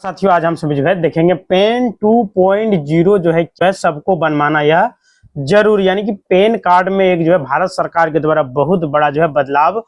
साथियों, आज हम सभी जो है देखेंगे पेन 2.0 जो है सबको बनवाना यह जरूरी, यानी कि पेन कार्ड में एक जो है भारत सरकार के द्वारा बहुत बड़ा जो है बदलाव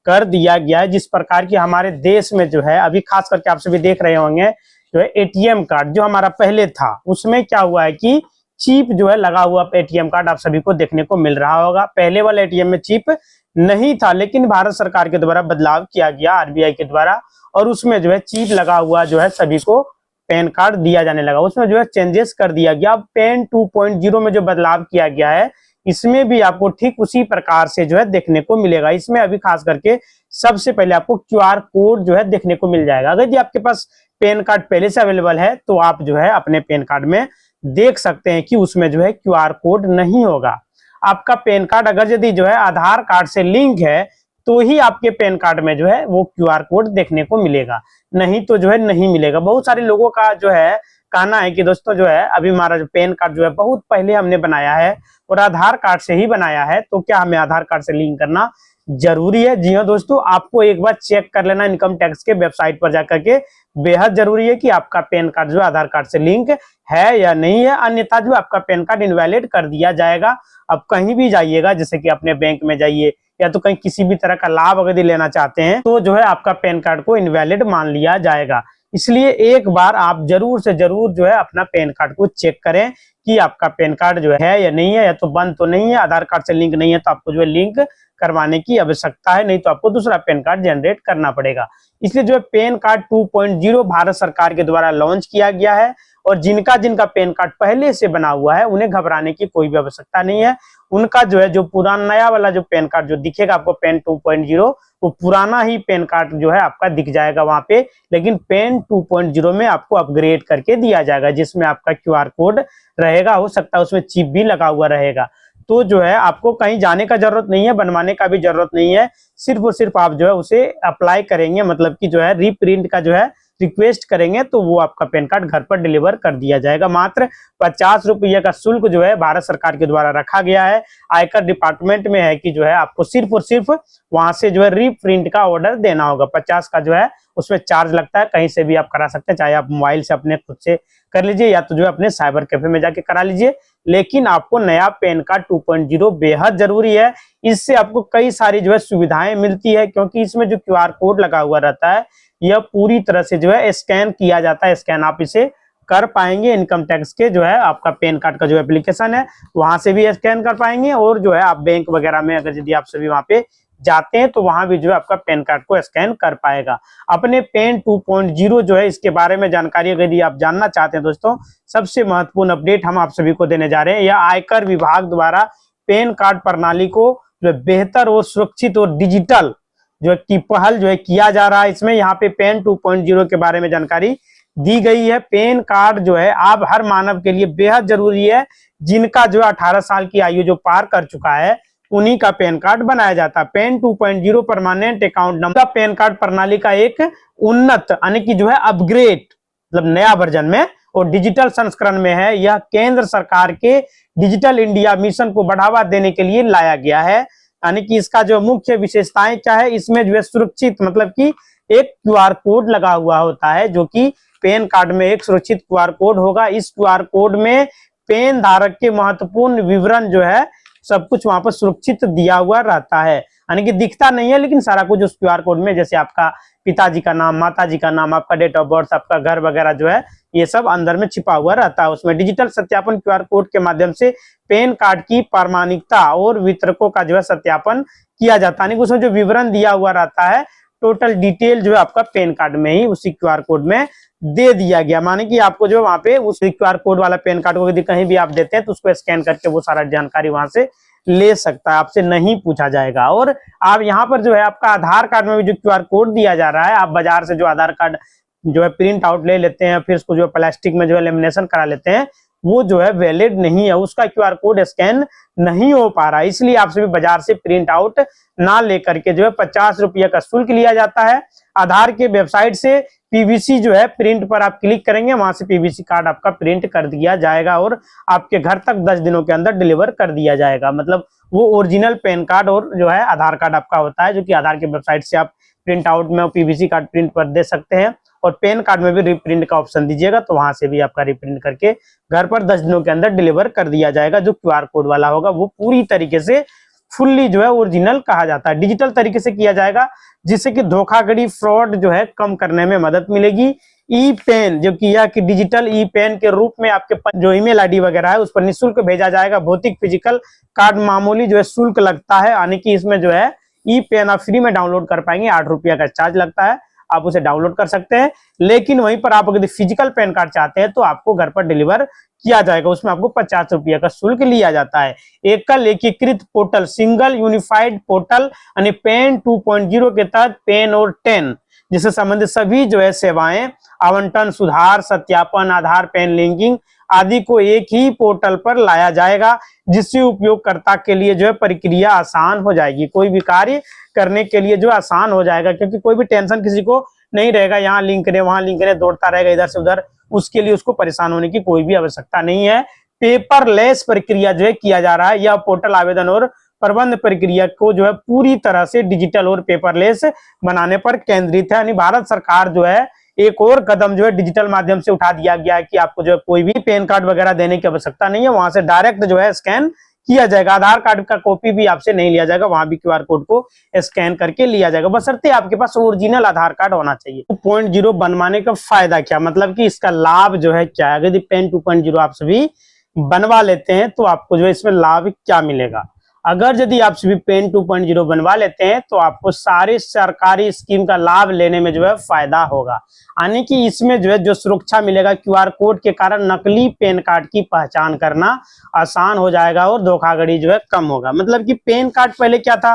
कर दिया गया है। जिस प्रकार की हमारे देश में जो है अभी खास करके आप सभी देख रहे होंगे जो है एटीएम कार्ड जो हमारा पहले था, उसमें क्या हुआ है कि चिप जो है लगा हुआ एटीएम कार्ड आप सभी को देखने को मिल रहा होगा। पहले वाले एटीएम में चिप नहीं था, लेकिन भारत सरकार के द्वारा बदलाव किया गया आरबीआई के द्वारा, और उसमें जो है चिप लगा हुआ जो है सभी को पैन कार्ड दिया जाने लगा। उसमें जो है चेंजेस कर दिया गया। अब पेन 2.0 में जो बदलाव किया गया है, इसमें भी आपको ठीक उसी प्रकार से जो है देखने को मिलेगा। इसमें अभी खास करके सबसे पहले आपको क्यूआर कोड जो है देखने को मिल जाएगा। अगर जी आपके पास पैन कार्ड पहले से अवेलेबल है तो आप जो है अपने पैन कार्ड में देख सकते हैं कि उसमें जो है क्यूआर कोड नहीं होगा। आपका पैन कार्ड अगर यदि जो है आधार कार्ड से लिंक है तो ही आपके पैन कार्ड में जो है वो क्यूआर कोड देखने को मिलेगा, नहीं तो जो है नहीं मिलेगा। बहुत सारे लोगों का जो है कहना है कि दोस्तों जो है अभी हमारा जो पैन कार्ड जो है बहुत पहले हमने बनाया है और आधार कार्ड से ही बनाया है, तो क्या हमें आधार कार्ड से लिंक करना जरूरी है? जी हाँ दोस्तों, आपको एक बार चेक कर लेना इनकम टैक्स के वेबसाइट पर जाकर के। बेहद जरूरी है कि आपका पैन कार्ड जो आधार कार्ड से लिंक है या नहीं है, अन्यथा जो आपका पैन कार्ड इनवैलिड कर दिया जाएगा। अब कहीं भी जाइएगा, जैसे कि अपने बैंक में जाइए या तो कहीं किसी भी तरह का लाभ अगर लेना चाहते हैं तो जो है आपका पैन कार्ड को इनवैलिड मान लिया जाएगा। इसलिए एक बार आप जरूर से जरूर जो है अपना पैन कार्ड को चेक करें कि आपका पैन कार्ड जो है या नहीं है, या तो बंद तो नहीं है, आधार कार्ड से लिंक नहीं है तो आपको जो है लिंक करवाने की आवश्यकता है, नहीं तो आपको दूसरा पैन कार्ड जनरेट करना पड़ेगा। इसलिए जो है पैन कार्ड 2.0 भारत सरकार के द्वारा लॉन्च किया गया है, और जिनका जिनका पैन कार्ड पहले से बना हुआ है उन्हें घबराने की कोई भी आवश्यकता नहीं है। उनका जो है जो पुराना नया वाला जो पैन कार्ड जो दिखेगा आपको पेन 2.0, वो पुराना ही पैन कार्ड जो है आपका दिख जाएगा वहां पे, लेकिन पेन 2.0 में आपको अपग्रेड करके दिया जाएगा, जिसमें आपका क्यूआर कोड रहेगा। हो सकता है उसमें चिप भी लगा हुआ रहेगा। तो जो है आपको कहीं जाने का जरूरत नहीं है, बनवाने का भी जरूरत नहीं है। सिर्फ और सिर्फ आप जो है उसे अप्लाई करेंगे, मतलब कि जो है रीप्रिंट का जो है रिक्वेस्ट करेंगे तो वो आपका पैन कार्ड घर पर डिलीवर कर दिया जाएगा। मात्र 50 रुपये का शुल्क जो है भारत सरकार के द्वारा रखा गया है। आयकर डिपार्टमेंट में है कि जो है आपको सिर्फ और सिर्फ वहां से जो है रीप्रिंट का ऑर्डर देना होगा। 50 का जो है उसमें चार्ज लगता है, कहीं से भी आप करा सकते हैं, चाहे आप मोबाइल से अपने खुद से कर लीजिए या तो जो है अपने साइबर कैफे में जाके करा लीजिए। लेकिन आपको नया पैन कार्ड 2.0 बेहद जरूरी है। इससे आपको कई सारी जो है सुविधाएं मिलती है, क्योंकि इसमें जो क्यूआर कोड लगा हुआ रहता है यह पूरी तरह से जो है स्कैन किया जाता है। स्कैन आप इसे कर पाएंगे इनकम टैक्स के जो है आपका पैन कार्ड का जो एप्लीकेशन है वहां से भी स्कैन कर पाएंगे, और जो है आप बैंक वगैरह में अगर यदि आप सभी वहां पे जाते हैं तो वहां भी जो है आपका पैन कार्ड को स्कैन कर पाएगा। अपने पेन 2.0 जो है इसके बारे में जानकारी अगर आप जानना चाहते हैं दोस्तों, सबसे महत्वपूर्ण अपडेट हम आप सभी को देने जा रहे हैं। यह आयकर विभाग द्वारा पेन कार्ड प्रणाली को जो बेहतर और सुरक्षित और डिजिटल जो की पहल जो है किया जा रहा है। इसमें यहाँ पे पेन 2.0 के बारे में जानकारी दी गई है। पेन कार्ड जो है अब हर मानव के लिए बेहद जरूरी है। जिनका जो 18 साल की आयु जो पार कर चुका है उन्हीं का पैन कार्ड बनाया जाता है। PAN 2.0 permanent account number PAN card प्रणाली का एक उन्नत यानी कि जो है अपग्रेड, मतलब नया वर्जन में और डिजिटल संस्करण में है। यह केंद्र सरकार के डिजिटल इंडिया मिशन को बढ़ावा देने के लिए लाया गया है। यानी कि इसका जो मुख्य विशेषताएं क्या है, इसमें जो है सुरक्षित, मतलब कि एक क्यूआर कोड लगा हुआ होता है, जो कि पैन कार्ड में एक सुरक्षित क्यूआर कोड होगा। इस क्यूआर कोड में पेन धारक के महत्वपूर्ण विवरण जो है सब कुछ वहां पर सुरक्षित दिया हुआ रहता है। यानी कि दिखता नहीं है, लेकिन सारा कुछ उस क्यूआर कोड में, जैसे आपका पिताजी का नाम, माताजी का नाम, आपका डेट ऑफ बर्थ, आपका घर वगैरह जो है ये सब अंदर में छिपा हुआ रहता है। उसमें डिजिटल सत्यापन क्यूआर कोड के माध्यम से पैन कार्ड की प्रामाणिकता और वितरकों का जो है सत्यापन किया जाता है। उसमें जो विवरण दिया हुआ रहता है, टोटल डिटेल जो है आपका पैन कार्ड में ही उसी क्यूआर कोड में दे दिया गया। माने कि आपको जो वहां पे उस क्यूआर कोड वाला पैन कार्ड को यदि कहीं भी आप देते हैं तो उसको स्कैन करके वो सारा जानकारी वहां से ले सकता है, आपसे नहीं पूछा जाएगा। और आप यहाँ पर जो है आपका आधार कार्ड में भी जो क्यूआर कोड दिया जा रहा है, आप बाजार से जो आधार कार्ड जो है प्रिंट आउट ले लेते हैं, फिर उसको जो प्लास्टिक में जो है लेमिनेशन करा लेते हैं, वो जो है वैलिड नहीं है, उसका क्यूआर कोड स्कैन नहीं हो पा रहा है। इसलिए आप सभी बाजार से प्रिंट आउट ना लेकर के जो है 50 रुपये का शुल्क लिया जाता है। आधार के वेबसाइट से पीवीसी जो है प्रिंट पर आप क्लिक करेंगे, वहां से पीवीसी कार्ड आपका प्रिंट कर दिया जाएगा और आपके घर तक 10 दिनों के अंदर डिलीवर कर दिया जाएगा। मतलब वो ओरिजिनल पैन कार्ड और जो है आधार कार्ड आपका होता है, जो कि आधार के वेबसाइट से आप प्रिंट आउट में पीवीसी कार्ड प्रिंट पर दे सकते हैं। और पैन कार्ड में भी रिप्रिंट का ऑप्शन दीजिएगा, तो वहां से भी आपका रिप्रिंट करके घर पर 10 दिनों के अंदर डिलीवर कर दिया जाएगा। जो QR कोड वाला होगा वो पूरी तरीके से फुल्ली जो है ओरिजिनल कहा जाता है, डिजिटल तरीके से किया जाएगा, जिससे कि धोखाधड़ी फ्रॉड जो है कम करने में मदद मिलेगी। ई पेन जो किया कि डिजिटल ई पेन के रूप में आपके जो ईमेल आईडी वगैरह है उस पर निःशुल्क भेजा जाएगा। भौतिक फिजिकल कार्ड मामूली जो है शुल्क लगता है, यानी कि इसमें जो है ई पेन आप फ्री में डाउनलोड कर पाएंगे, 8 रुपया का चार्ज लगता है, आप उसे डाउनलोड कर सकते हैं। लेकिन वहीं पर आप अगर फिजिकल पैन कार्ड चाहते हैं तो आपको घर पर डिलीवर किया जाएगा, उसमें आपको 50 रुपया का शुल्क लिया जाता है। एकल एकीकृत पोर्टल, सिंगल यूनिफाइड पोर्टल यानी पेन 2.0 के तहत पेन और 10 जिससे संबंधित सभी जो है सेवाएं, आवंटन, सुधार, सत्यापन, आधार, पेन लिंकिंग आदि को एक ही पोर्टल पर लाया जाएगा, जिससे उपयोगकर्ता के लिए जो है प्रक्रिया आसान हो जाएगी। कोई भी कार्य करने के लिए जो आसान हो जाएगा, क्योंकि कोई भी टेंशन किसी को नहीं रहेगा, यहाँ लिंक करें वहां लिंक करें, दौड़ता रहेगा इधर से उधर, उसके लिए उसको परेशान होने की कोई भी आवश्यकता नहीं है। पेपरलेस प्रक्रिया जो है किया जा रहा है। यह पोर्टल आवेदन और प्रबंध प्रक्रिया को जो है पूरी तरह से डिजिटल और पेपरलेस बनाने पर केंद्रित है। यानी भारत सरकार जो है एक और कदम जो है डिजिटल माध्यम से उठा दिया गया है कि आपको जो है कोई भी पैन कार्ड वगैरह देने की आवश्यकता नहीं है, वहां से डायरेक्ट जो है स्कैन किया जाएगा। आधार कार्ड का कॉपी भी आपसे नहीं लिया जाएगा, वहां भी QR कोड को स्कैन करके लिया जाएगा, बशर्ते आपके पास ओरिजिनल आधार कार्ड होना चाहिए। 2.0 बनवाने का फायदा क्या, मतलब कि इसका लाभ जो है क्या है। यदि पेन 2.0 आप सभी बनवा लेते हैं तो आपको जो है इसमें लाभ क्या मिलेगा। अगर यदि आप सभी पेन 2.0 बनवा लेते हैं तो आपको सारी सरकारी स्कीम का लाभ लेने में जो है फायदा होगा, यानी कि इसमें जो है जो सुरक्षा मिलेगा QR कोड के कारण नकली पेन कार्ड की पहचान करना आसान हो जाएगा और धोखाधड़ी जो है कम होगा। मतलब कि पेन कार्ड पहले क्या था,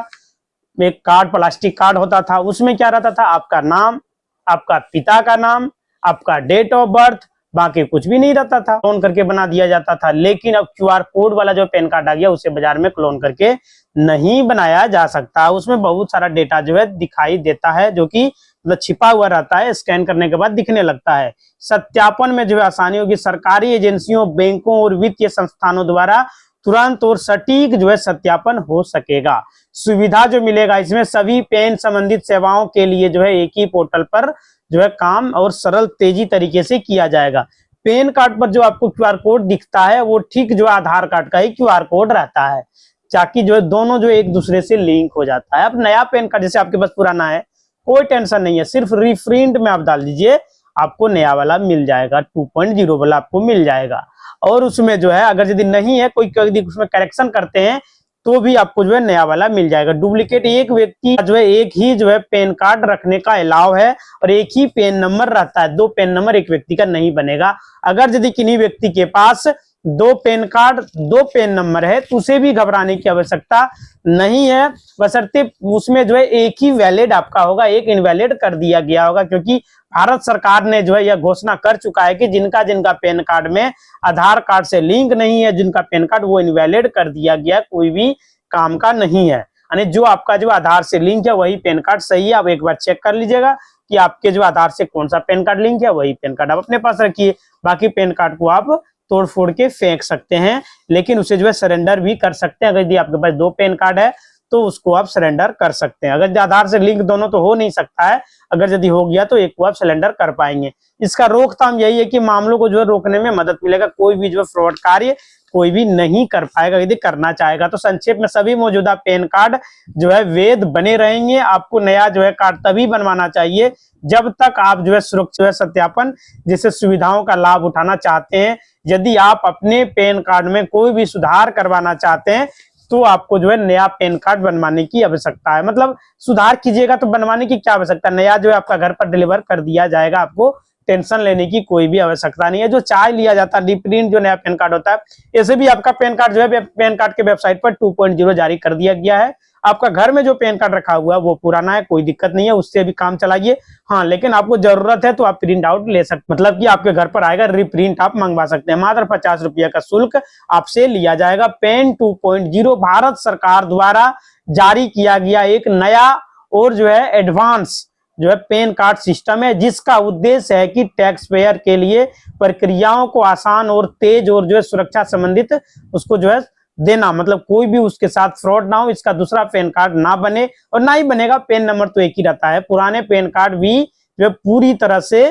एक कार्ड प्लास्टिक कार्ड होता था, उसमें क्या रहता था, आपका नाम, आपका पिता का नाम, आपका डेट ऑफ बर्थ, बाकी कुछ भी नहीं रहता था, क्लोन करके बना दिया जाता था। लेकिन अब QR कोड वाला जो पेन कार्ड आ गया उसे बाजार में क्लोन करके नहीं बनाया जा सकता, उसमें बहुत सारा डेटा जो है दिखाई देता है, जो कि मतलब छिपा हुआ रहता है, स्कैन करने के बाद दिखने लगता है। सत्यापन में जो है आसानी होगी, सरकारी एजेंसियों, बैंकों और वित्तीय संस्थानों द्वारा तुरंत और सटीक जो है सत्यापन हो सकेगा। सुविधा जो मिलेगा इसमें, सभी पेन संबंधित सेवाओं के लिए जो है एक ही पोर्टल पर जो है काम और सरल तेजी तरीके से किया जाएगा। पेन कार्ड पर जो आपको QR कोड दिखता है वो ठीक जो आधार कार्ड का ही QR कोड रहता है, ताकि जो है दोनों जो एक दूसरे से लिंक हो जाता है। अब नया पेन कार्ड जैसे आपके पास पुराना है, कोई टेंशन नहीं है, सिर्फ रिप्रिंट में आप डाल दीजिए, आपको नया वाला मिल जाएगा, 2.0 वाला आपको मिल जाएगा। और उसमें जो है अगर यदि नहीं है, कोई उसमें करेक्शन करते हैं तो भी आपको जो है नया वाला मिल जाएगा। डुप्लीकेट एक व्यक्ति जो है एक ही जो है पेन कार्ड रखने का अलाउ है, और एक ही पेन नंबर रहता है, 2 पेन नंबर एक व्यक्ति का नहीं बनेगा। अगर यदि किन्हीं व्यक्ति के पास 2 पेन कार्ड 2 पेन नंबर है तो उसे भी घबराने की आवश्यकता नहीं है, बशर्ते उसमें जो है एक ही वैलिड आपका होगा, एक इनवैलिड कर दिया गया होगा, क्योंकि भारत सरकार ने जो है यह घोषणा कर चुका है कि जिनका जिनका पेन कार्ड में आधार कार्ड से लिंक नहीं है, जिनका पेन कार्ड वो इनवैलिड कर दिया गया, कोई भी काम का नहीं है। यानी जो आपका जो आधार से लिंक है वही पेन कार्ड सही है। आप एक बार चेक कर लीजिएगा कि आपके जो आधार से कौन सा पेन कार्ड लिंक है, वही पेन कार्ड आप अपने पास रखिए। बाकी पेन कार्ड को आप तोड़ फोड़ के फेंक सकते हैं, लेकिन उसे जो है सरेंडर भी कर सकते हैं। अगर यदि आपके पास 2 पेन कार्ड है तो उसको आप सरेंडर कर सकते हैं। अगर आधार से लिंक दोनों तो हो नहीं सकता है, अगर यदि हो गया तो एक को आप सरेंडर कर पाएंगे। इसका रोकथाम यही है कि मामलों को जो है रोकने में मदद मिलेगा, कोई भी जो है फ्रॉड कार्य कोई भी नहीं कर पाएगा यदि करना चाहेगा। तो संक्षेप में सभी मौजूदा पेन कार्ड जो है वैध बने रहेंगे। आपको नया जो है कार्ड तभी बनवाना चाहिए जब तक आप जो है सुरक्षा सत्यापन जैसे सुविधाओं का लाभ उठाना चाहते हैं। यदि आप अपने पेन कार्ड में कोई भी सुधार करवाना चाहते हैं तो आपको जो है नया पेन कार्ड बनवाने की आवश्यकता है। मतलब सुधार कीजिएगा तो बनवाने की क्या आवश्यकता, नया जो है आपका घर पर डिलीवर कर दिया जाएगा, आपको टेंशन लेने की कोई भी आवश्यकता नहीं है। जो चार्ज लिया जाता है रिप्रिंट जो नया पेन कार्ड होता है, ऐसे भी आपका पेन कार्ड जो है पेन कार्ड के वेबसाइट पर 2.0 जारी कर दिया गया है। आपका घर में जो पेन कार्ड रखा हुआ है वो पुराना है, कोई दिक्कत नहीं है, उससे भी काम चलाइए। हाँ, लेकिन आपको जरूरत है तो आप प्रिंट आउट ले सकते, मतलब कि आपके घर पर आएगा, रिप्रिंट आप मंगवा सकते हैं। मात्र 50 रुपया का शुल्क आपसे लिया जाएगा। पेन 2.0 भारत सरकार द्वारा जारी किया गया एक नया और जो है एडवांस जो है पेन कार्ड सिस्टम है, जिसका उद्देश्य है कि टैक्स पेयर के लिए प्रक्रियाओं को आसान और तेज और जो है सुरक्षा संबंधित उसको जो है देना, मतलब कोई भी उसके साथ फ्रॉड ना हो, इसका दूसरा पेन कार्ड ना बने और ना ही बनेगा। पेन नंबर तो एक ही रहता है, पुराने पेन कार्ड भी जो पूरी तरह से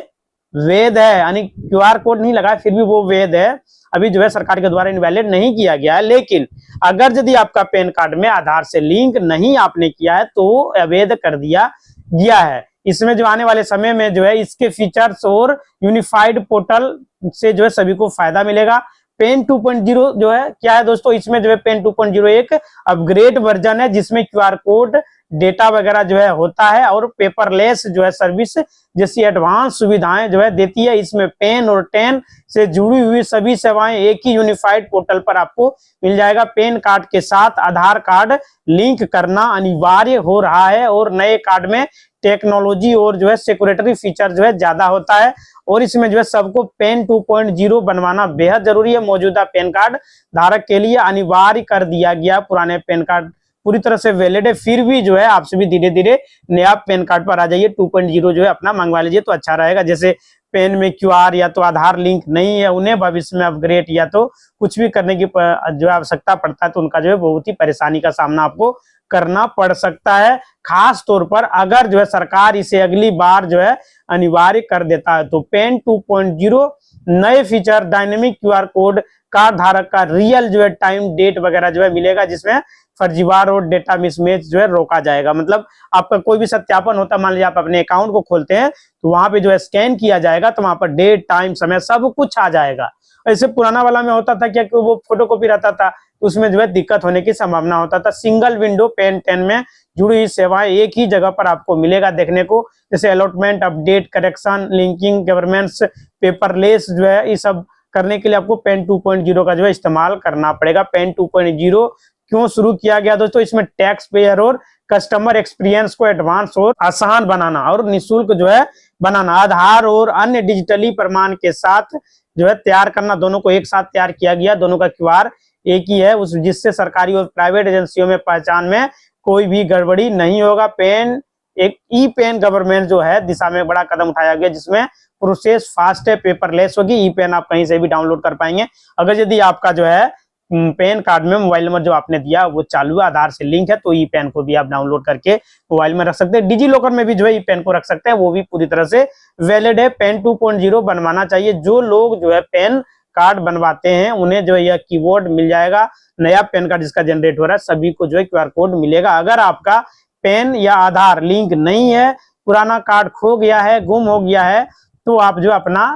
वैध है, यानी क्यूआर कोड नहीं लगा फिर भी वो वैध है, अभी जो है सरकार के द्वारा इनवैलिड नहीं किया गया है। लेकिन अगर यदि आपका पैन कार्ड में आधार से लिंक नहीं आपने किया है तो अवैध कर दिया गया है। इसमें जो आने वाले समय में जो है इसके फीचर्स और यूनिफाइड पोर्टल से जो है सभी को फायदा मिलेगा। पेन 2.0 जो है क्या है दोस्तों, इसमें जो है पेन 2.0 एक अपग्रेड वर्जन है जिसमें क्यूआर कोड डेटा वगैरह जो है होता है और पेपरलेस जो है सर्विस जैसी एडवांस सुविधाएं जो है देती है। इसमें पेन और टेन से जुड़ी हुई सभी सेवाएं एक ही यूनिफाइड पोर्टल पर आपको मिल जाएगा। पेन कार्ड के साथ आधार कार्ड लिंक करना अनिवार्य हो रहा है और नए कार्ड में टेक्नोलॉजी और जो है सिक्योरिटी फीचर जो है ज्यादा होता है और इसमें जो है सबको पेन 2.0 बनवाना बेहद जरूरी है। मौजूदा पेन कार्ड धारक के लिए अनिवार्य कर दिया गया। पुराने पेन कार्ड पूरी तरह से वैलिड है, फिर भी जो है आपसे भी धीरे धीरे नया पेन कार्ड पर आ जाइए। 2.0 जो है अपना मंगवा लीजिए तो अच्छा रहेगा। जैसे पेन में क्यूआर या तो आधार लिंक नहीं है, उन्हें भविष्य में अपग्रेड या तो कुछ भी करने की जो आवश्यकता पड़ता है तो उनका जो है बहुत ही परेशानी का सामना आपको करना पड़ सकता है। खास तौर पर अगर जो है सरकार इसे अगली बार जो है अनिवार्य कर देता है तो पेन 2.0 नए feature dynamic QR code card धारक का रियल जो है टाइम डेट वगैरह जो है मिलेगा, जिसमें फर्जीवाड़ और डेटा मिसमैच जो है रोका जाएगा। मतलब आपका कोई भी सत्यापन होता है, मान लीजिए आप अपने अकाउंट को खोलते हैं तो वहां पे जो है स्कैन किया जाएगा तो वहां पर डेट टाइम समय सब कुछ आ जाएगा। ऐसे पुराना वाला में होता था क्या कि वो फोटोकॉपी रहता था, उसमें जो है दिक्कत होने की संभावना होता था। सिंगल विंडो पेन 10 में जुड़ी हुई सेवाएं एक ही जगह पर आपको मिलेगा देखने को, जैसे allotment, update, correction, linking, governance, paperless जो है ये सब करने के लिए आपको पेन 2.0 का जो है इस्तेमाल करना पड़ेगा। पेन 2.0 क्यों शुरू किया गया दोस्तों, इसमें टैक्स पेयर और कस्टमर एक्सपीरियंस को एडवांस और आसान बनाना और निःशुल्क जो है बनाना, आधार और अन्य डिजिटली प्रमाण के साथ जो है तैयार करना, दोनों को एक साथ तैयार किया गया। दोनों का क्यूआर एक ही है, उस जिससे सरकारी और प्राइवेट एजेंसियों में पहचान में कोई भी गड़बड़ी नहीं होगा। पेन एक ई पेन गवर्नमेंट जो है दिशा में बड़ा कदम उठाया गया जिसमें प्रोसेस फास्ट है, पेपरलेस होगी। ई पेन आप कहीं से भी डाउनलोड कर पाएंगे। अगर यदि आपका जो है पेन कार्ड में मोबाइल नंबर जो आपने दिया वो चालू है, आधार से लिंक है, तो ई पेन को भी आप डाउनलोड करके मोबाइल में रख सकते हैं। डिजी लॉकर में भी जो है ई पेन को रख सकते हैं, वो भी पूरी तरह से वैलिड है। पेन 2.0 बनवाना चाहिए। जो लोग जो है पेन कार्ड बनवाते हैं उन्हें जो है यह कीवर्ड मिल जाएगा। नया पेन कार्ड जिसका जनरेट हो रहा है सभी को जो है क्यूआर कोड मिलेगा। अगर आपका पेन या आधार लिंक नहीं है, पुराना कार्ड खो गया है, गुम हो गया है, तो आप जो अपना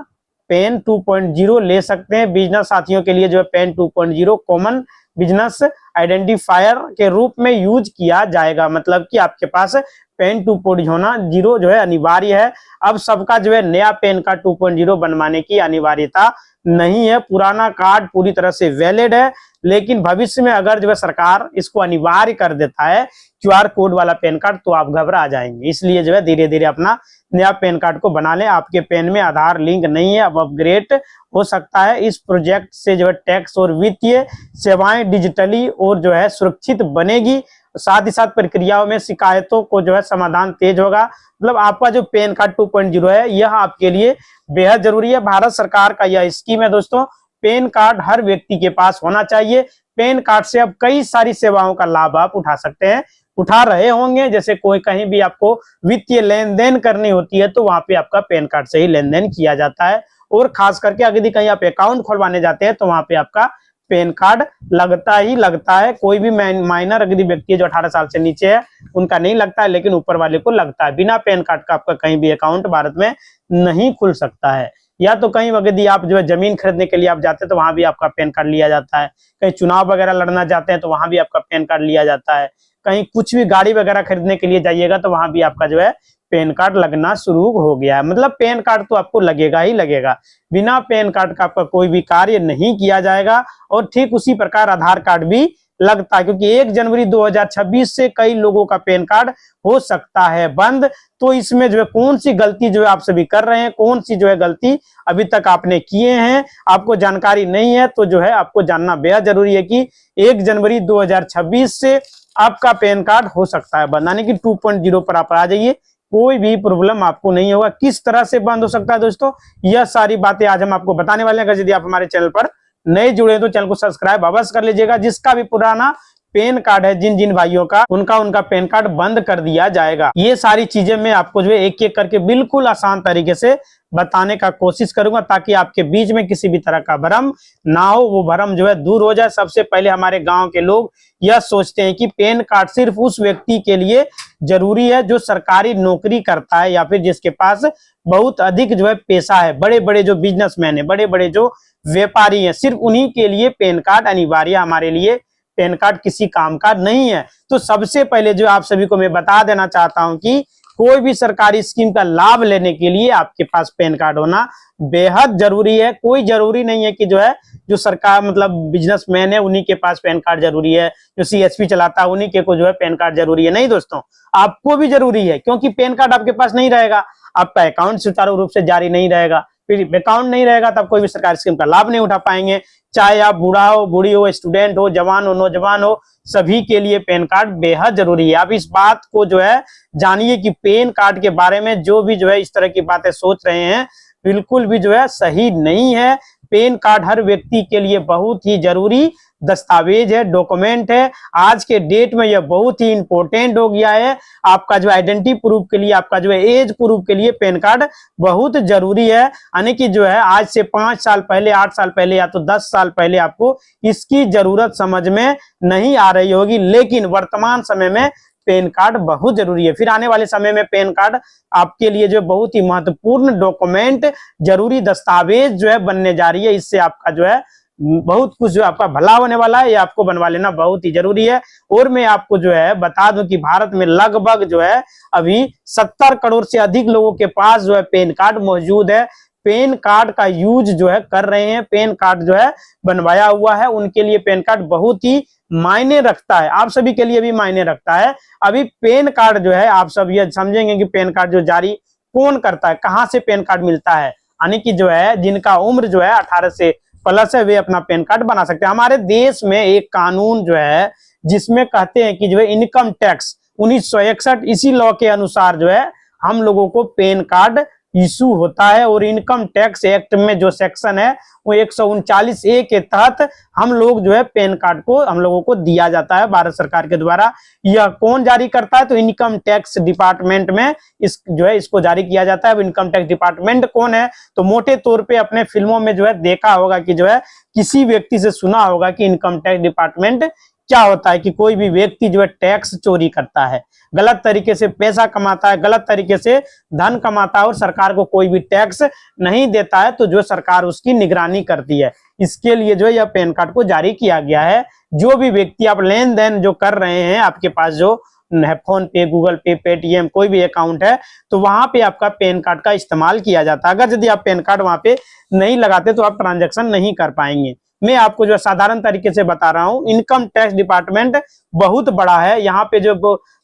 पेन 2.0 ले सकते हैं। बिजनेस साथियों के लिए जो है पेन 2.0 कॉमन बिजनेस आइडेंटिफायर के रूप में यूज किया जाएगा। मतलब कि आपके पास पेन 2.0 जो है अनिवार्य है। अब सबका जो है नया पेन कार्ड 2.0 बनवाने की अनिवार्यता नहीं है। पुराना कार्ड पूरी तरह से वैलिड है, लेकिन भविष्य में अगर जो है सरकार इसको अनिवार्य कर देता है क्यूआर कोड वाला पेन कार्ड तो आप घबरा जाएंगे। इसलिए जो है धीरे धीरे अपना नया पेन कार्ड को बना लें। आपके पेन में आधार लिंक नहीं है, अब अपग्रेड हो सकता है। इस प्रोजेक्ट से जो है टैक्स और वित्तीय सेवाएं डिजिटली और जो है सुरक्षित बनेगी। साथ ही साथ प्रक्रियाओं में शिकायतों को जो है समाधान तेज होगा। मतलब आपका जो पेन कार्ड 2.0 है यह आपके लिए बेहद जरूरी है। भारत सरकार का यह स्कीम है दोस्तों, पेन कार्ड हर व्यक्ति के पास होना चाहिए। पेन कार्ड से अब कई सारी सेवाओं का लाभ आप उठा सकते हैं, उठा रहे होंगे। जैसे कोई कहीं भी आपको वित्तीय लेन देन करनी होती है तो वहां पे आपका पेन कार्ड से ही लेन देन किया जाता है। और खास करके अगर कहीं आप अकाउंट खुलवाने जाते हैं तो वहां पे आपका पेन कार्ड लगता ही लगता है। कोई भी माइनर अगर व्यक्ति है जो 18 साल से नीचे है उनका नहीं लगता है, लेकिन ऊपर वाले को लगता है। बिना पेन कार्ड का आपका कहीं भी अकाउंट भारत में नहीं खुल सकता है। या तो कहीं अगर आप जो है जमीन खरीदने के लिए आप जाते हैं तो वहां भी आपका पेन कार्ड लिया जाता है। कहीं चुनाव वगैरह लड़ना चाहते हैं तो वहां भी आपका पेन कार्ड लिया जाता है। कहीं कुछ भी गाड़ी वगैरह खरीदने के लिए जाइएगा तो वहां भी आपका जो है पेन कार्ड लगना शुरू हो गया है। मतलब पेन कार्ड तो आपको लगेगा ही लगेगा। बिना पेन कार्ड का आपका कोई भी कार्य नहीं किया जाएगा। और ठीक उसी प्रकार आधार कार्ड भी लगता है, क्योंकि 1 जनवरी 2026 से कई लोगों का पेन कार्ड हो सकता है बंद। तो इसमें जो है कौन सी गलती जो है आप सभी कर रहे हैं, कौन सी जो है गलती अभी तक आपने किए हैं, आपको जानकारी नहीं है, तो जो है आपको जानना बेहद जरूरी है कि 1 जनवरी 2026 से आपका पेन कार्ड हो सकता है बंद। यानी कि 2.0 पर आप आ जाइए, कोई भी प्रॉब्लम आपको नहीं होगा। किस तरह से बंद हो सकता है दोस्तों, यह सारी बातें आज हम आपको बताने वाले हैं। अगर यदि आप हमारे चैनल पर नए जुड़े तो चैनल को सब्सक्राइब अवश्य कर लीजिएगा। जिसका भी पुराना पेन कार्ड है जिन जिन भाइयों का, उनका पेन कार्ड बंद कर दिया जाएगा। ये सारी चीजें मैं आपको जो है एक एक करके बिल्कुल आसान तरीके से बताने का कोशिश करूंगा, ताकि आपके बीच में किसी भी तरह का भ्रम ना हो, वो भ्रम जो है दूर हो जाए। सबसे पहले हमारे गांव के लोग यह सोचते हैं कि पेन कार्ड सिर्फ उस व्यक्ति के लिए जरूरी है जो सरकारी नौकरी करता है या फिर जिसके पास बहुत अधिक जो है पैसा है। बड़े बड़े जो बिजनेसमैन है, बड़े बड़े जो व्यापारी हैं, सिर्फ उन्हीं के लिए पेन कार्ड अनिवार्य। हमारे लिए पेन कार्ड किसी काम का नहीं है। तो सबसे पहले जो आप सभी को मैं बता देना चाहता हूं कि कोई भी सरकारी स्कीम का लाभ लेने के लिए आपके पास पेन कार्ड होना बेहद जरूरी है। कोई जरूरी नहीं है कि जो है जो सरकार मतलब बिजनेसमैन है उन्हीं के पास पेन कार्ड जरूरी है, जो सीएसपी चलाता है उन्हीं के को जो है पेन कार्ड जरूरी है। नहीं दोस्तों, आपको भी जरूरी है, क्योंकि पेन कार्ड आपके पास नहीं रहेगा, आपका अकाउंट सुचारू रूप से जारी नहीं रहेगा। फिर अकाउंट नहीं रहेगा तब कोई भी सरकारी स्कीम का लाभ नहीं उठा पाएंगे। चाहे आप बूढ़ा हो, बूढ़ी हो, स्टूडेंट हो, जवान हो, नौजवान हो, सभी के लिए पेन कार्ड बेहद जरूरी है। आप इस बात को जो है जानिए कि पेन कार्ड के बारे में जो भी जो है इस तरह की बातें सोच रहे हैं, बिल्कुल भी जो है सही नहीं है। पेन कार्ड हर व्यक्ति के लिए बहुत ही जरूरी दस्तावेज है, डॉक्यूमेंट है। आज के डेट में यह बहुत ही इंपॉर्टेंट हो गया है। आपका जो आइडेंटिटी प्रूफ के लिए, आपका जो है एज प्रूफ के लिए पेन कार्ड बहुत जरूरी है। यानी कि जो है आज से 5 साल पहले, 8 साल पहले या तो 10 साल पहले आपको इसकी जरूरत समझ में नहीं आ रही होगी, लेकिन वर्तमान समय में पेन कार्ड बहुत जरूरी है। फिर आने वाले समय में पेन कार्ड आपके लिए जो बहुत ही महत्वपूर्ण डॉक्यूमेंट, जरूरी दस्तावेज जो है बनने जा रही है। इससे आपका जो है बहुत कुछ जो आपका भला होने वाला है, ये आपको बनवा लेना बहुत ही जरूरी है। और मैं आपको जो है बता दूं कि भारत में लगभग जो है अभी 70 करोड़ से अधिक लोगों के पास जो है पेन कार्ड मौजूद है। पेन कार्ड का यूज जो है कर रहे हैं, पेन कार्ड जो है बनवाया हुआ है, उनके लिए पेन कार्ड बहुत ही मायने रखता है। आप सभी के लिए भी मायने रखता है। अभी पेन कार्ड जो है आप सब ये समझेंगे कि पेन कार्ड जो जारी कौन करता है, कहां से पेन कार्ड मिलता है। यानी कि जो है जिनका उम्र जो है 18 से प्लस है वे अपना पेन कार्ड बना सकते हैं। हमारे देश में एक कानून जो है जिसमें कहते हैं कि जो है इनकम टैक्स 1961 इसी लॉ के अनुसार जो है हम लोगों को पेन कार्ड इशू होता है। और इनकम टैक्स एक्ट में जो सेक्शन है वो 139A के तहत हम लोग जो है पेन कार्ड को हम लोगों को दिया जाता है भारत सरकार के द्वारा। यह कौन जारी करता है, तो इनकम टैक्स डिपार्टमेंट में इस जो है इसको जारी किया जाता है। अब इनकम टैक्स डिपार्टमेंट कौन है, तो मोटे तौर पे अपने फिल्मों में जो है देखा होगा कि जो है किसी व्यक्ति से सुना होगा कि इनकम टैक्स डिपार्टमेंट क्या होता है, कि कोई भी व्यक्ति जो है टैक्स चोरी करता है, गलत तरीके से पैसा कमाता है, गलत तरीके से धन कमाता है और सरकार को कोई भी टैक्स नहीं देता है, तो जो सरकार उसकी निगरानी करती है। इसके लिए जो है यह पेन कार्ड को जारी किया गया है। जो भी व्यक्ति आप लेन देन जो कर रहे हैं, आपके पास जो फोन पे, गूगल पे, पेटीएम कोई भी अकाउंट है, तो वहां पे आपका पेन कार्ड का इस्तेमाल किया जाता है। अगर यदि आप पेन कार्ड वहां पे नहीं लगाते तो आप ट्रांजेक्शन नहीं कर पाएंगे। मैं आपको जो साधारण तरीके से बता रहा हूं, इनकम टैक्स डिपार्टमेंट बहुत बड़ा है, यहाँ पे जो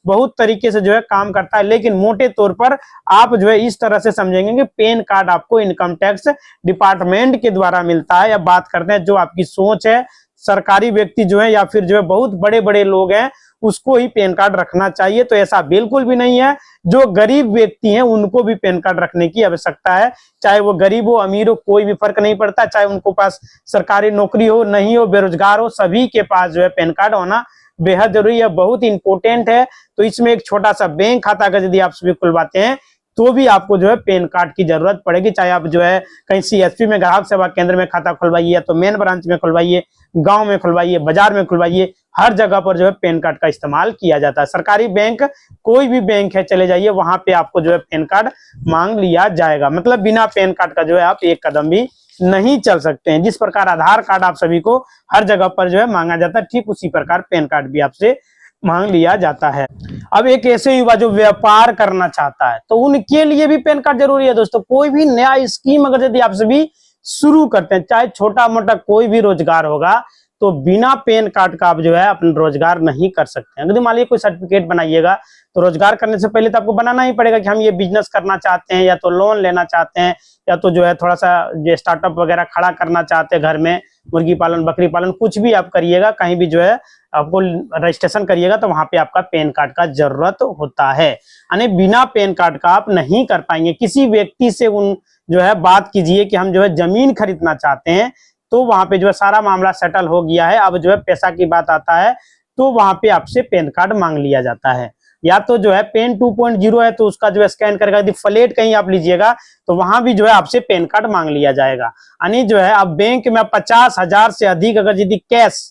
बहुत तरीके से जो है काम करता है। लेकिन मोटे तौर पर आप जो है इस तरह से समझेंगे कि पेन कार्ड आपको इनकम टैक्स डिपार्टमेंट के द्वारा मिलता है। या बात करते हैं जो आपकी सोच है, सरकारी व्यक्ति जो है या फिर जो है बहुत बड़े बड़े लोग हैं उसको ही पेन कार्ड रखना चाहिए, तो ऐसा बिल्कुल भी नहीं है। जो गरीब व्यक्ति हैं उनको भी पेन कार्ड रखने की आवश्यकता है। चाहे वो गरीब हो, अमीर हो, कोई भी फर्क नहीं पड़ता। चाहे उनको पास सरकारी नौकरी हो, नहीं हो, बेरोजगार हो, सभी के पास जो है पेन कार्ड होना बेहद जरूरी है, बहुत इंपॉर्टेंट है। तो इसमें एक छोटा सा बैंक खाता अगर यदि आप सभी खुलवाते हैं तो भी आपको जो है पेन कार्ड की जरूरत पड़ेगी। चाहे आप जो है कहीं सीएसपी में, ग्राहक सेवा केंद्र में खाता खुलवाइए, या तो मेन ब्रांच में खुलवाइए, गांव में खुलवाइए, बाजार में खुलवाइए, हर जगह पर जो है पेन कार्ड का इस्तेमाल किया जाता है। सरकारी बैंक, कोई भी बैंक है, चले जाइए, वहां पे आपको जो है पेन कार्ड मांग लिया जाएगा। मतलब बिना पेन कार्ड का जो है आप एक कदम भी नहीं चल सकते हैं। जिस प्रकार आधार कार्ड आप सभी को हर जगह पर जो है मांगा जाता है, ठीक उसी प्रकार पेन कार्ड भी आपसे मांग लिया जाता है। अब एक ऐसे युवा जो व्यापार करना चाहता है तो उनके लिए भी पेन कार्ड जरूरी है। दोस्तों, कोई भी नया स्कीम अगर यदि आप सभी शुरू करते हैं, चाहे छोटा मोटा कोई भी रोजगार होगा, तो बिना पेन कार्ड का आप जो है अपना रोजगार नहीं कर सकते हैं। यदि मान लीजिए कोई सर्टिफिकेट बनाइएगा तो रोजगार करने से पहले तो आपको बनाना ही पड़ेगा कि हम ये बिजनेस करना चाहते हैं, या तो लोन लेना चाहते हैं, या तो जो है थोड़ा सा जो स्टार्टअप वगैरह खड़ा करना चाहते हैं, घर में मुर्गी पालन, बकरी पालन, कुछ भी आप करिएगा, कहीं भी जो है आपको रजिस्ट्रेशन करिएगा तो वहां पे आपका पेन कार्ड का जरूरत होता है। यानी बिना पेन कार्ड का आप नहीं कर पाएंगे। किसी व्यक्ति से उन जो है बात कीजिए कि हम जो है जमीन खरीदना चाहते हैं, तो वहां पे जो है सारा मामला सेटल हो गया है, अब जो है पैसा की बात आता है तो वहां पे आपसे पैन कार्ड मांग लिया जाता है। या तो जो है पेन 2.0 है तो उसका जो है स्कैन करके यदि फ्लैट कहीं आप लीजिएगा तो वहां भी जो है आपसे पैन कार्ड मांग लिया जाएगा। यानी जो है अब बैंक में 50,000 से अधिक अगर यदि कैश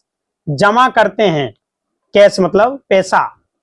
जमा करते हैं, कैश मतलब पैसा,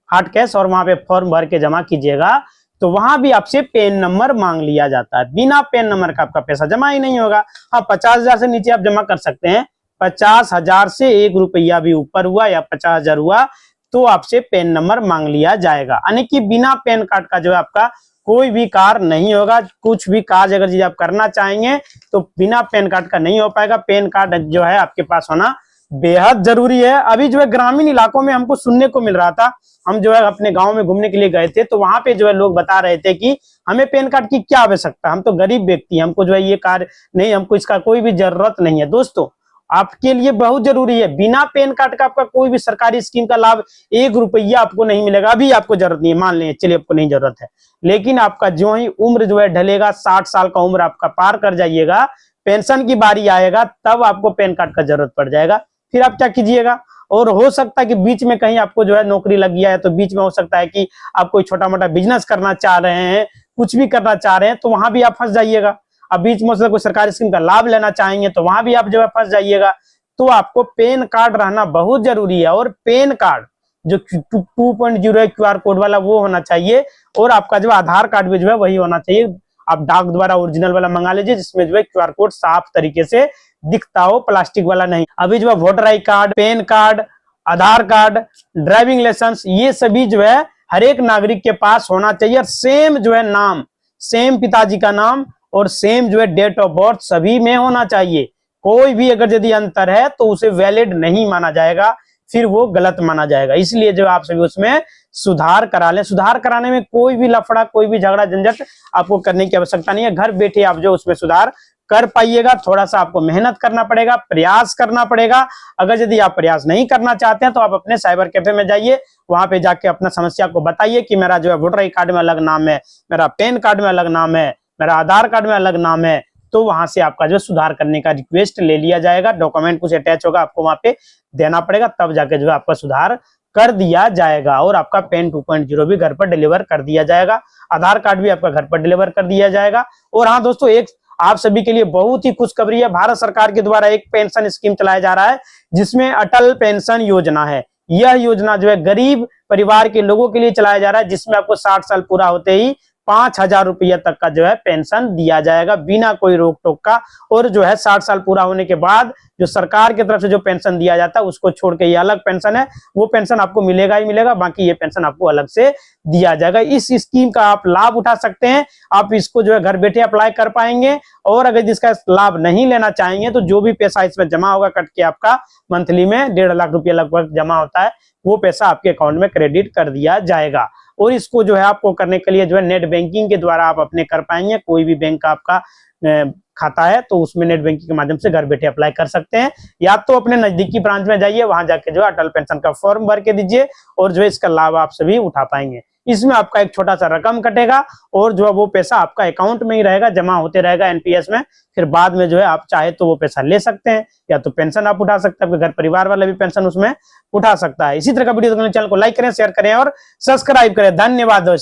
हार्ड कैश, और वहां पे फॉर्म भर के जमा कीजिएगा तो वहां भी आपसे पेन नंबर मांग लिया जाता है। बिना पेन नंबर का आपका पैसा जमा ही नहीं होगा। हाँ, 50,000 से नीचे आप जमा कर सकते हैं, 50,000 से 1 रुपया भी ऊपर हुआ या 50,000 हुआ तो आपसे पेन नंबर मांग लिया जाएगा। यानी कि बिना पेन कार्ड का जो है आपका कोई भी कार्य नहीं होगा। कुछ भी कार्य अगर आप करना चाहेंगे तो बिना पेन कार्ड का नहीं हो पाएगा। पेन कार्ड जो है आपके पास होना बेहद जरूरी है। अभी जो है ग्रामीण इलाकों में हमको सुनने को मिल रहा था, हम जो है अपने गांव में घूमने के लिए गए थे तो वहां पे जो है लोग बता रहे थे कि हमें पेन कार्ड की क्या आवश्यकता, हम तो गरीब व्यक्ति, हमको जो है ये कार्य नहीं, हमको इसका कोई भी जरूरत नहीं है। दोस्तों, आपके लिए बहुत जरूरी है। बिना पेन कार्ड का आपका कोई भी सरकारी स्कीम का लाभ 1 रुपया आपको नहीं मिलेगा। अभी आपको जरूरत नहीं है, मान लें चलिए आपको नहीं जरूरत है, लेकिन आपका जो ही उम्र जो है ढलेगा, 60 साल का उम्र आपका पार कर जाइएगा, पेंशन की बारी आएगा, तब आपको पेन कार्ड का जरूरत पड़ जाएगा। फिर आप क्या कीजिएगा? और हो सकता है कि बीच में कहीं आपको जो है नौकरी लग गया है तो बीच में हो सकता है कि आप कोई छोटा मोटा बिजनेस करना चाह रहे हैं, कुछ भी करना चाह रहे हैं तो वहां भी आप फंस जाइएगा। अब बीच में से कोई सरकारी स्कीम का लाभ लेना चाहेंगे तो वहां भी आप जो है फंस जाइएगा। तो आपको पेन कार्ड रहना बहुत जरूरी है। और पेन कार्ड जो 2.0 है QR कोड वाला, वो होना चाहिए। और आपका जो आधार कार्ड भी जो है वही होना चाहिए। आप डाक द्वारा ओरिजिनल वाला मंगा लीजिए जिसमें जो है QR कोड साफ तरीके से दिखता हो, प्लास्टिक वाला नहीं। अभी जो है voter I card, PAN card, Aadhaar card, driving licence, ये सभी जो है हर एक नागरिक के पास होना चाहिए। और सेम जो है नाम, सेम पिताजी का नाम और सेम जो है डेट ऑफ बर्थ सभी में होना चाहिए। कोई भी अगर यदि अंतर है तो उसे वैलिड नहीं माना जाएगा, फिर वो गलत माना जाएगा। इसलिए जो आप सभी उसमें सुधार करा लें। सुधार कराने में कोई भी लफड़ा, कोई भी झगड़ा झंझट आपको करने की आवश्यकता नहीं है। घर बैठे आप जो उसमें सुधार कर पाइएगा। थोड़ा सा आपको मेहनत करना पड़ेगा, प्रयास करना पड़ेगा। अगर यदि आप प्रयास नहीं करना चाहते हैं तो आप अपने साइबर कैफे में जाइए, वहां पे जाके अपना समस्या को बताइए कि मेरा जो है वोटर आई कार्ड में अलग नाम है, मेरा पेन कार्ड में अलग नाम है, मेरा आधार कार्ड में अलग नाम है। तो वहां से आपका जो सुधार करने का रिक्वेस्ट ले लिया जाएगा। डॉक्यूमेंट कुछ अटैच होगा, आपको वहां पे देना पड़ेगा, तब जाके जो है आपका सुधार कर दिया जाएगा। और आपका पेन 2.0 भी घर पर डिलीवर कर दिया जाएगा। आधार कार्ड भी आपका घर पर डिलीवर कर दिया जाएगा। और हाँ दोस्तों, एक आप सभी के लिए बहुत ही खुशखबरी है। भारत सरकार के द्वारा एक पेंशन स्कीम चलाया जा रहा है जिसमें अटल पेंशन योजना है। यह योजना जो है गरीब परिवार के लोगों के लिए चलाया जा रहा है, जिसमें आपको 60 साल पूरा होते ही 5,000 रुपया तक का जो है पेंशन दिया जाएगा बिना कोई रोक टोक का। और जो है 60 साल पूरा होने के बाद जो सरकार की तरफ से जो पेंशन दिया जाता है उसको छोड़ के ये अलग पेंशन है, वो पेंशन आपको मिलेगा ही मिलेगा, बाकी ये पेंशन आपको अलग से दिया जाएगा। इस स्कीम का आप लाभ उठा सकते हैं। आप इसको जो है घर बैठे अप्लाई कर पाएंगे। और अगर जिसका लाभ नहीं लेना चाहेंगे तो जो भी पैसा इसमें जमा होगा कट के आपका मंथली में 1.5 लाख रुपया लगभग जमा होता है, वो पैसा आपके अकाउंट में क्रेडिट कर दिया जाएगा। और इसको जो है आपको करने के लिए जो है नेट बैंकिंग के द्वारा आप अपने कर पाएंगे। कोई भी बैंक का आपका खाता है तो उसमें नेट बैंकिंग के माध्यम से घर बैठे अप्लाई कर सकते हैं। या तो अपने नजदीकी ब्रांच में जाइए, वहां जाके जो है अटल पेंशन का फॉर्म भर के दीजिए और जो है इसका लाभ आप सभी उठा पाएंगे। इसमें आपका एक छोटा सा रकम कटेगा और जो है वो पैसा आपका अकाउंट में ही रहेगा, जमा होते रहेगा एनपीएस में। फिर बाद में जो है आप चाहे तो वो पैसा ले सकते हैं, या तो पेंशन आप उठा सकते हैं, आपके घर परिवार वाला भी पेंशन उसमें उठा सकता है। इसी तरह का वीडियो देखने चैनल को लाइक करें, शेयर करें और सब्सक्राइब करें। धन्यवाद दोस्तों।